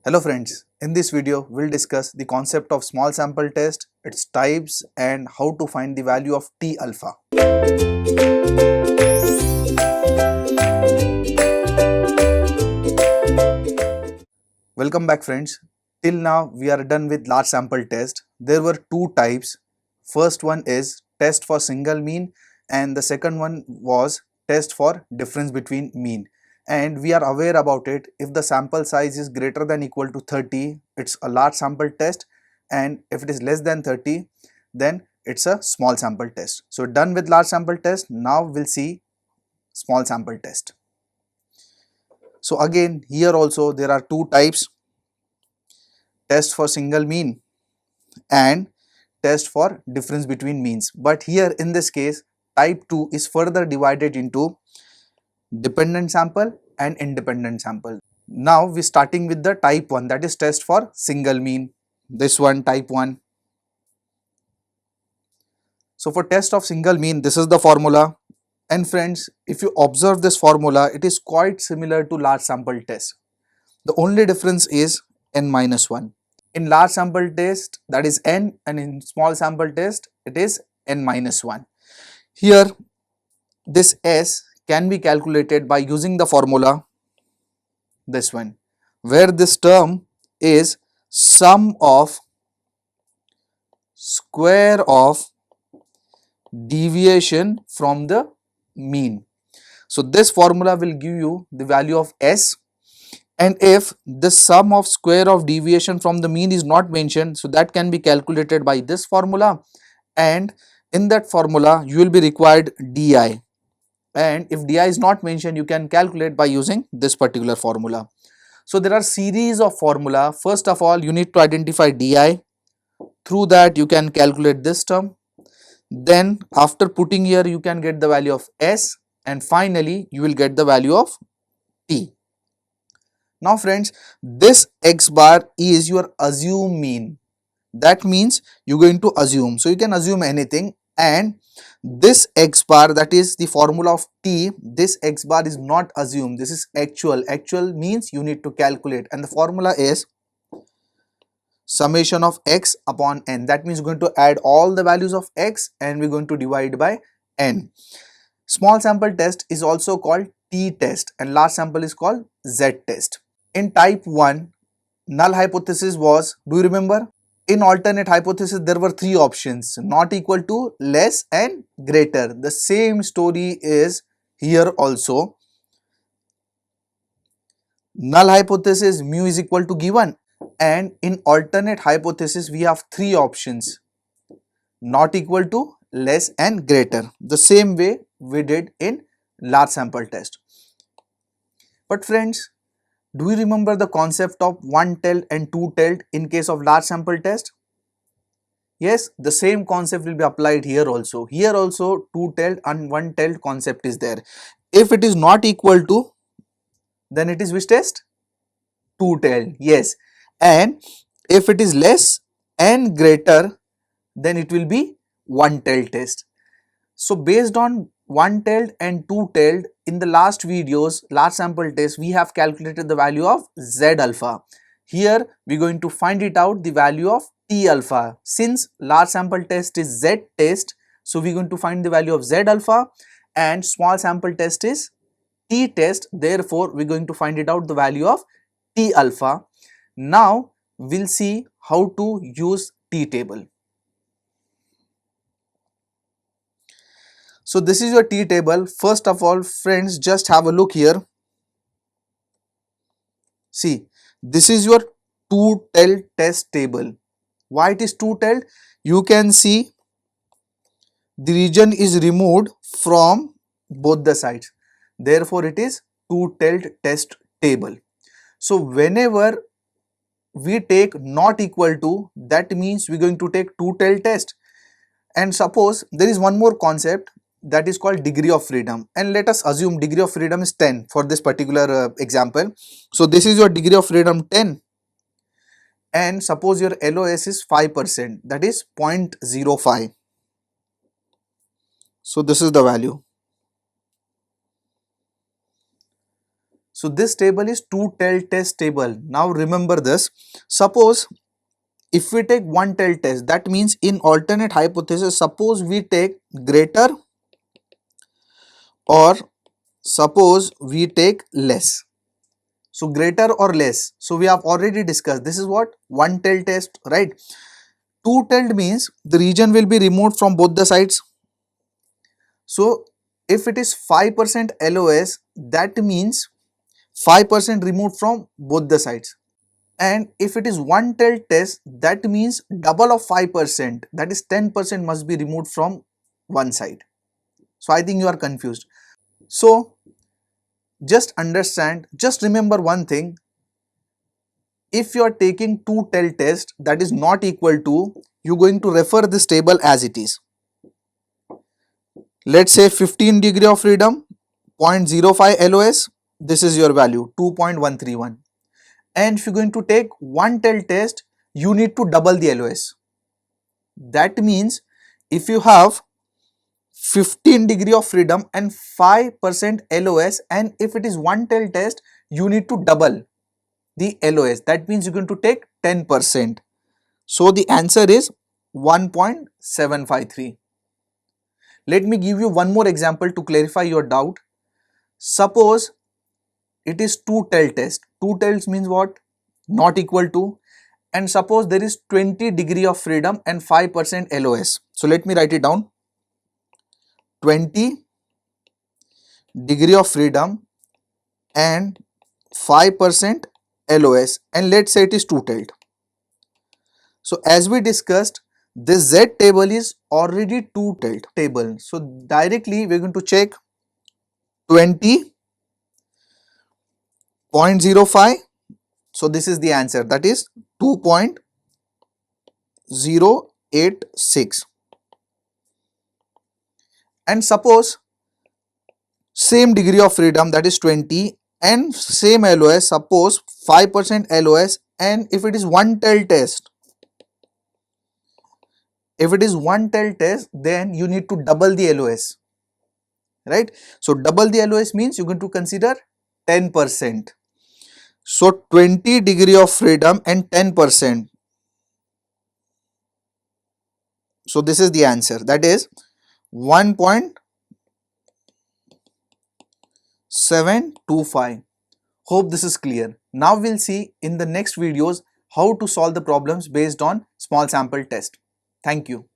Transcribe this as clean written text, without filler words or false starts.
Hello friends, in this video we'll discuss the concept of small sample test, its types and how to find the value of T alpha. Welcome back friends. Till now we are done with large sample test. There were two types. First one is test for single mean and the second one was test for difference between mean. And we are aware about it. If the sample size is greater than equal to 30, it's a large sample test, and if it is less than 30, then it's a small sample test. So done with large sample test. Now we'll see small sample test. So again, here also there are two types: test for single mean and test for difference between means. But here in this case, type 2 is further divided into dependent sample and independent sample. Now we starting with the type 1, that is test for single mean. This one, type 1. So for test of single mean, this is the formula. And friends, if you observe this formula, it is quite similar to large sample test. The only difference is n minus 1. In large sample test, that is n, and in small sample test, it is n minus 1. Here, this s can be calculated by using the formula, this one, where this term is sum of square of deviation from the mean. So this formula will give you the value of s, and if the sum of square of deviation from the mean is not mentioned, so that can be calculated by this formula, and in that formula you will be required di, and if di is not mentioned, you can calculate by using this particular formula. So there are series of formula. First of all, you need to identify di. Through that you can calculate this term. Then after putting here, you can get the value of s, and finally you will get the value of t. Now friends, this x bar is your assume mean. That means you're going to assume. So you can assume anything, and this x bar, that is the formula of t, this x bar is not assumed. This is actual. Actual means you need to calculate, and the formula is summation of x upon n. That means we're going to add all the values of x and we're going to divide by n. Small sample test is also called t test and large sample is called z test. In type 1, null hypothesis was, do you remember? In alternate hypothesis, there were three options: not equal to, less and greater. The same story is here also. Null hypothesis, mu is equal to given, and in alternate hypothesis we have three options: not equal to, less and greater. The same way we did in large sample test. But friends, do you remember the concept of one-tailed and two-tailed in case of large sample test? Yes, the same concept will be applied here also. Here also two-tailed and one-tailed concept is there. If it is not equal to, then it is which test? Two-tailed, yes. And if it is less and greater, then it will be one-tailed test. So based on one-tailed and two-tailed, in the last videos, large sample test, we have calculated the value of z alpha. Here we are going to find it out, the value of t alpha. Since large sample test is z test, so we are going to find the value of z alpha, and small sample test is t test. Therefore we are going to find it out the value of t alpha. Now we'll see how to use t table. So this is your t table. First of all, friends, just have a look here. See, this is your two-tailed test table. Why it is two-tailed? You can see the region is removed from both the sides. Therefore, it is two-tailed test table. So whenever we take not equal to, that means we're going to take two-tailed test. And suppose there is one more concept, that is called degree of freedom, and let us assume degree of freedom is 10 for this particular example. So this is your degree of freedom 10, and suppose your LOS is 5%, that is 0.05. So this is the value. So this table is two-tail test table. Now remember this. Suppose if we take one tail test, that means in alternate hypothesis, suppose we take greater or suppose we take less. So greater or less. So we have already discussed, this is what? One tail test, right? Two tailed means the region will be removed from both the sides. So if it is 5% LOS, that means 5% removed from both the sides. And if it is one tail test, that means double of 5%, that is 10% must be removed from one side. So I think you are confused. So just understand, just remember one thing. If you are taking two tail test, that is not equal to, you are going to refer this table as it is. Let's say 15 degree of freedom, 0.05 LOS, this is your value 2.131. And if you are going to take one tail test, you need to double the LOS. That means if you have 15 degree of freedom and 5% LOS, and if it is one tail test, you need to double the LOS. That means you're going to take 10%. So the answer is 1.753. Let me give you one more example to clarify your doubt. Suppose it is two tail test. Two tails means what? Not equal to. And suppose there is 20 degree of freedom and 5% LOS. So let me write it down. 20 degree of freedom and 5% LOS, and let's say it is two-tailed. So as we discussed, this Z table is already two-tailed table. So directly we are going to check 20.05. So this is the answer, that is 2.086. And suppose same degree of freedom, that is 20, and same LOS, suppose 5% LOS, and if it is one tail test, then you need to double the LOS, right? So double the LOS means you're going to consider 10%. So 20 degree of freedom and 10%. So this is the answer, that is 1.725. Hope this is clear. Now we'll see in the next videos how to solve the problems based on small sample test. Thank you.